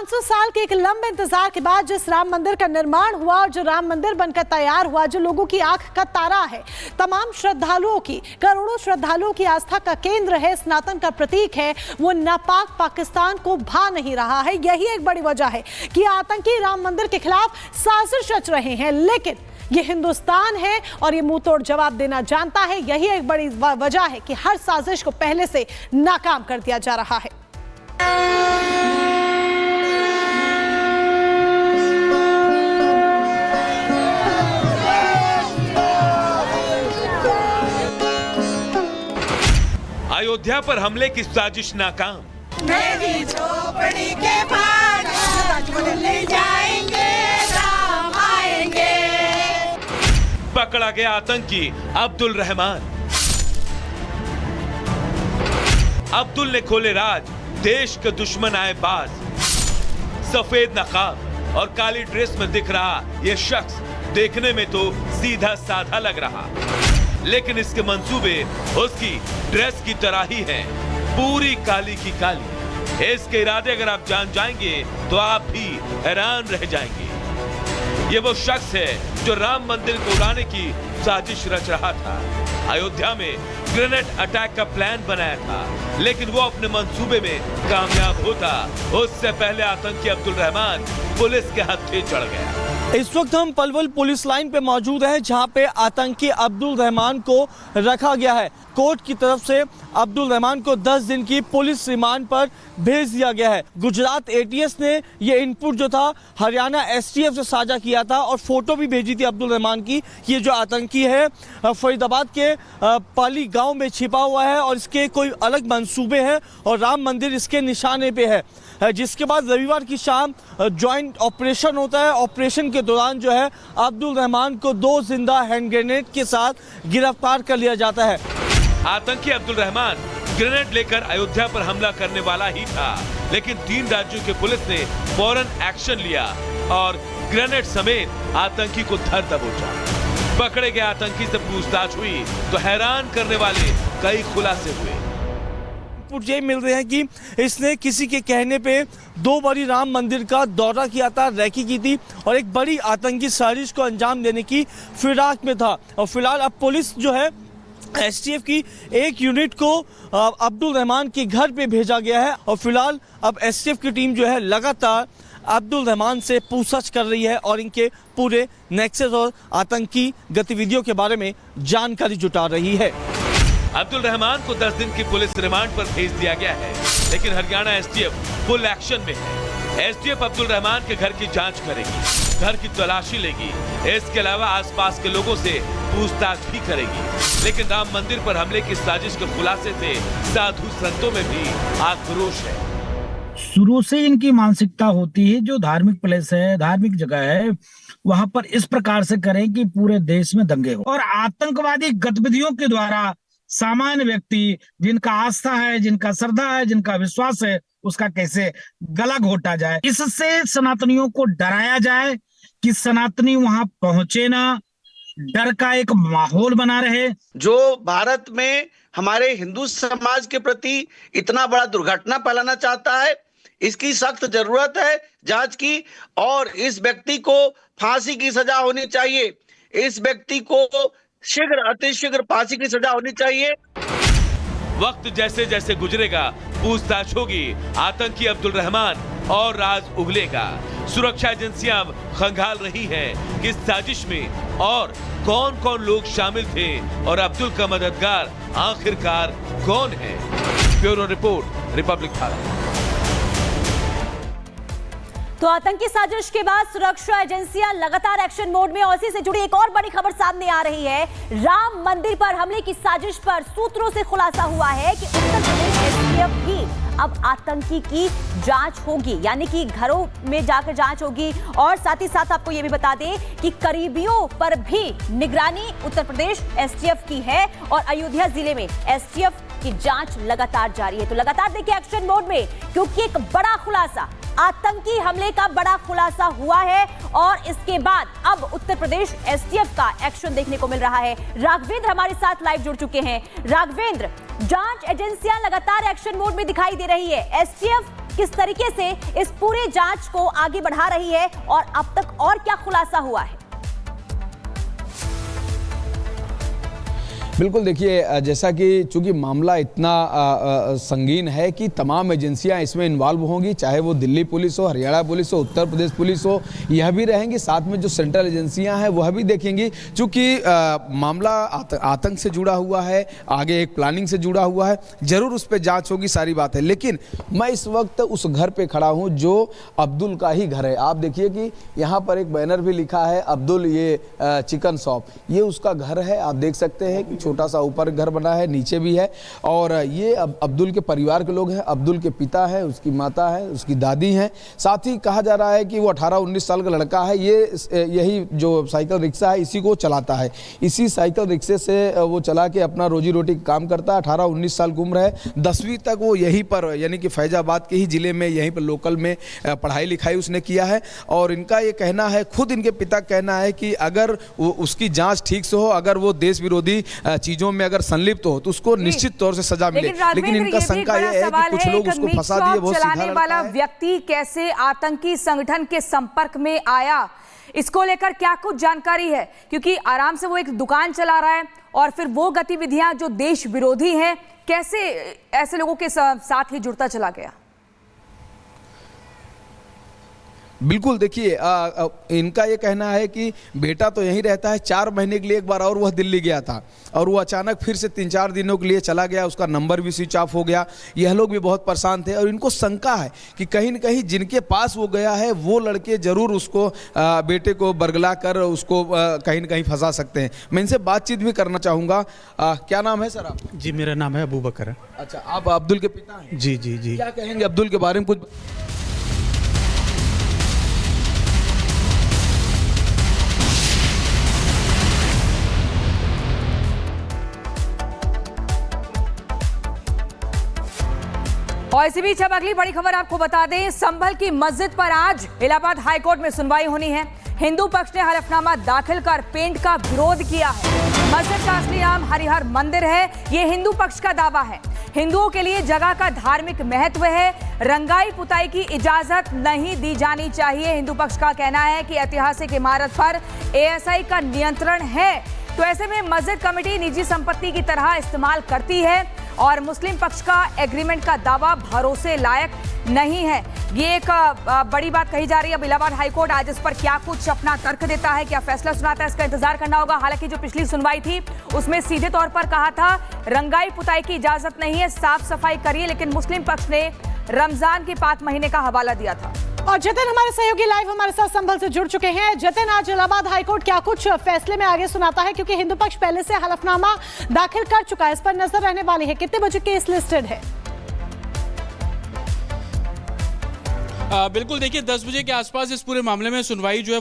500 साल के एक लंबे इंतजार के बाद जिस राम मंदिर का निर्माण हुआ और जो राम मंदिर बनकर तैयार हुआ, जो लोगों की आंख का तारा है, तमाम श्रद्धालुओं की, करोड़ों श्रद्धालुओं की आस्था का केंद्र है, सनातन का प्रतीक है, वो नापाक पाकिस्तान को भा नहीं रहा है। यही एक बड़ी वजह है कि आतंकी राम मंदिर के खिलाफ साजिश रच रहे हैं। लेकिन ये हिंदुस्तान है और ये मुंह तोड़ जवाब देना जानता है। यही एक बड़ी वजह है कि हर साजिश को पहले से नाकाम कर दिया जा रहा है। अयोध्या पर हमले की साजिश नाकाम। मेरी झोपड़ी के पास ले जाएंगे, राम आएंगे। पकड़ा गया आतंकी अब्दुल रहमान। अब्दुल ने खोले राज, देश के दुश्मन आए बाज। सफेद नकाब और काली ड्रेस में दिख रहा ये शख्स देखने में तो सीधा साधा लग रहा, लेकिन इसके मंसूबे उसकी ड्रेस की तरह ही हैं, पूरी काली की काली। इसके इरादे अगर आप जान जाएंगे तो आप भी हैरान रह जाएंगे। ये वो शख्स है जो राम मंदिर को उड़ाने की साजिश रच रहा था। अयोध्या में ग्रेनेड अटैक का प्लान बनाया था, लेकिन वो अपने मंसूबे में कामयाब होता उससे पहले आतंकी अब्दुल रहमान पुलिस के हत्थे चढ़ गया। इस वक्त हम पलवल पुलिस लाइन पे मौजूद हैं, जहां पे आतंकी अब्दुल रहमान को रखा गया है। कोर्ट की तरफ से अब्दुल रहमान को 10 दिन की पुलिस रिमांड पर भेज दिया गया है। गुजरात एटीएस ने ये इनपुट जो था हरियाणा एसटीएफ से साझा किया था और फोटो भी भेजी थी अब्दुल रहमान की। ये जो आतंकी है फरीदाबाद के पाली गांव में छिपा हुआ है और इसके कोई अलग मंसूबे हैं और राम मंदिर इसके निशाने पे है। जिसके बाद रविवार की शाम ज्वाइंट ऑपरेशन होता है। ऑपरेशन के दौरान जो है अब्दुल रहमान को 2 जिंदा हैंड ग्रेनेड के साथ गिरफ्तार कर लिया जाता है। आतंकी अब्दुल रहमान ग्रेनेड लेकर अयोध्या पर हमला करने वाला ही था, लेकिन 3 राज्यों के पुलिस ने फौरन एक्शन लिया और ग्रेनेड समेत आतंकी को धर दबोचा। पकड़े गए आतंकी से पूछताछ हुई तो हैरान करने वाले कई खुलासे हुए। ये मिल रहे हैं कि इसने किसी के कहने पे 2 बारी राम मंदिर का दौरा किया था, रैकी की थी और एक बड़ी आतंकी साजिश को अंजाम देने की फिराक में था। और फिलहाल अब पुलिस जो है एसटीएफ की एक यूनिट को अब्दुल रहमान के घर पे भेजा गया है और फिलहाल अब एसटीएफ की टीम जो है लगातार अब्दुल रहमान से पूछताछ कर रही है और इनके पूरे नेक्सस और आतंकी गतिविधियों के बारे में जानकारी जुटा रही है। अब्दुल रहमान को 10 दिन की पुलिस रिमांड पर भेज दिया गया है, लेकिन हरियाणा एसटीएफ फुल एक्शन में है। एसटीएफ अब्दुल रहमान के घर की जांच करेगी, घर की तलाशी लेगी, इसके अलावा आसपास के लोगों से पूछताछ भी करेगी। लेकिन राम मंदिर पर हमले की साजिश के खुलासे से साधु संतों में भी आक्रोश है। शुरू से इनकी मानसिकता होती है जो धार्मिक प्लेस है, धार्मिक जगह है, वहां पर इस प्रकार से करें कि पूरे देश में दंगे हो और आतंकवादी गतिविधियों के द्वारा सामान्य व्यक्ति जिनका आस्था है, जिनका श्रद्धा है, जिनका विश्वास है, उसका कैसे गला घोटा जाए। इससे सनातनियों को डराया जाए कि सनातनी वहां पहुंचे ना, डर का एक माहौल बना रहे। जो भारत में हमारे हिंदू समाज के प्रति इतना बड़ा दुर्घटना फैलाना चाहता है, इसकी सख्त जरूरत है जांच की और इस व्यक्ति को फांसी की सजा होनी चाहिए। इस व्यक्ति को शीघ्र अतिशीघ्र फांसी की सजा होनी चाहिए। वक्त जैसे जैसे गुजरेगा पूछताछ होगी, आतंकी अब्दुल रहमान और राज उगलेगा। सुरक्षा एजेंसियां अब खंगाल रही हैं कि इस साजिश में और कौन कौन लोग शामिल थे और अब्दुल का मददगार आखिरकार कौन है। Bureau report, Republic Bharat. तो आतंकी साजिश के बाद सुरक्षा एजेंसियां लगातार एक्शन मोड में। और इसी से जुड़ी एक और बड़ी खबर सामने आ रही है। राम मंदिर पर हमले की साजिश पर सूत्रों से खुलासा हुआ है कि उत्तर प्रदेश एसटीएफ भी अब आतंकी की जांच होगी, यानी कि घरों में जाकर जांच होगी। और साथ ही साथ आपको यह भी बता दें कि करीबियों पर भी निगरानी उत्तर प्रदेश एसटीएफ की है और अयोध्या जिले में एसटीएफ की जांच लगातार जारी है। तो लगातार देखिए एक्शन मोड में, क्योंकि एक बड़ा खुलासा, आतंकी हमले का बड़ा खुलासा हुआ है और इसके बाद अब उत्तर प्रदेश एसटीएफ का एक्शन देखने को मिल रहा है। राघवेंद्र हमारे साथ लाइव जुड़ चुके हैं। राघवेंद्र, जांच एजेंसियां लगातार एक्शन मोड में दिखाई दे रही है। एसटीएफ किस तरीके से इस पूरे जांच को आगे बढ़ा रही है और अब तक और क्या खुलासा हुआ है? बिल्कुल, देखिए जैसा कि चूंकि मामला इतना संगीन है कि तमाम एजेंसियां इसमें इन्वॉल्व होंगी, चाहे वो दिल्ली पुलिस हो, हरियाणा पुलिस हो, उत्तर प्रदेश पुलिस हो, यह भी रहेंगी। साथ में जो सेंट्रल एजेंसियां हैं वह भी देखेंगी। चूंकि मामला आतंक से जुड़ा हुआ है, आगे एक प्लानिंग से जुड़ा हुआ है, जरूर उस पर जांच होगी, सारी बात है। लेकिन मैं इस वक्त उस घर पे खड़ा हूँ जो अब्दुल का ही घर है। आप देखिए कि यहाँ पर एक बैनर भी लिखा है अब्दुल, ये चिकन शॉप, ये उसका घर है। आप देख सकते हैं कि छोटा सा ऊपर घर बना है, नीचे भी है। और ये अब्दुल के परिवार के लोग हैं। अब्दुल के पिता है, उसकी माता है, उसकी दादी हैं। साथ ही कहा जा रहा है कि वो 18-19 साल का लड़का है। यही जो साइकिल रिक्शा है इसी को चलाता है। इसी साइकिल रिक्शे से वो चला के अपना रोजी रोटी काम करता है। 18-19 साल की उम्र है। 10वीं तक वो यहीं पर, यानी कि फैजाबाद के ही जिले में, यहीं पर लोकल में पढ़ाई लिखाई उसने किया है। और इनका ये कहना है, खुद इनके पिता का कहना है कि अगर उसकी जांच ठीक से हो, अगर वो देश विरोधी चीजों में अगर संलिप्त हो तो उसको निश्चित तौर से सजा मिले। लेकिन इनका शंका यह है कि कुछ लोग उसको फंसा दिए। बहुत चलाने वाला व्यक्ति कैसे आतंकी संगठन के संपर्क में आया, इसको लेकर क्या कुछ जानकारी है? क्योंकि आराम से वो एक दुकान चला रहा है और फिर वो गतिविधियां जो देश विरोधी हैं, कैसे ऐसे लोगों के साथ ही जुड़ता चला गया? बिल्कुल, देखिए इनका ये कहना है कि बेटा तो यहीं रहता है। 4 महीने के लिए एक बार और वह दिल्ली गया था और वो अचानक फिर से 3-4 दिनों के लिए चला गया। उसका नंबर भी स्विच ऑफ हो गया। यह लोग भी बहुत परेशान थे और इनको शंका है कि कहीं न कहीं जिनके पास वो गया है वो लड़के जरूर उसको बेटे को बरगला कर उसको कहीं न कहीं फंसा सकते हैं। मैं इनसे बातचीत भी करना चाहूँगा। क्या नाम है सर आप? जी, मेरा नाम है अबू बकर। अच्छा, आप अब्दुल के पिता हैं? जी जी जी। क्या कहेंगे अब्दुल के बारे में कुछ? और इसी बीच अब अगली बड़ी खबर आपको बता दें, संभल की मस्जिद पर आज इलाहाबाद हाईकोर्ट में सुनवाई होनी है। हिंदू पक्ष ने हलफनामा दाखिल कर पेंट का विरोध किया है। मस्जिद का असली नाम हरिहर मंदिर है, ये हिंदू पक्ष का दावा है। हिंदुओं के लिए जगह का धार्मिक महत्व है, रंगाई पुताई की इजाजत नहीं दी जानी चाहिए। हिंदू पक्ष का कहना है कि ऐतिहासिक इमारत पर एएसआई का नियंत्रण है, तो ऐसे में मस्जिद कमेटी निजी संपत्ति की तरह इस्तेमाल करती है और मुस्लिम पक्ष का एग्रीमेंट का दावा भरोसे लायक नहीं है। ये एक बड़ी बात कही जा रही है। अब इलाहाबाद हाईकोर्ट आज इस पर क्या कुछ अपना तर्क देता है, क्या फैसला सुनाता है, इसका इंतजार करना होगा। हालांकि जो पिछली सुनवाई थी उसमें सीधे तौर पर कहा था रंगाई पुताई की इजाजत नहीं है, साफ सफाई करिए, लेकिन मुस्लिम पक्ष ने रमजान के 5 महीने का हवाला दिया था। और जतिन हमारे सहयोगी लाइव हमारे साथ संभल से जुड़ चुके हैं। जतिन, आज इलाहाबाद हाईकोर्ट क्या कुछ फैसले में आगे सुनाता है, क्योंकि हिंदू पक्ष पहले से हलफनामा दाखिल कर चुका है, इस पर नजर रहने वाली है। कितने बजे केस लिस्टेड है? बिल्कुल, देखिए 10 बजे के आसपास इस पूरे मामले में सुनवाई जो है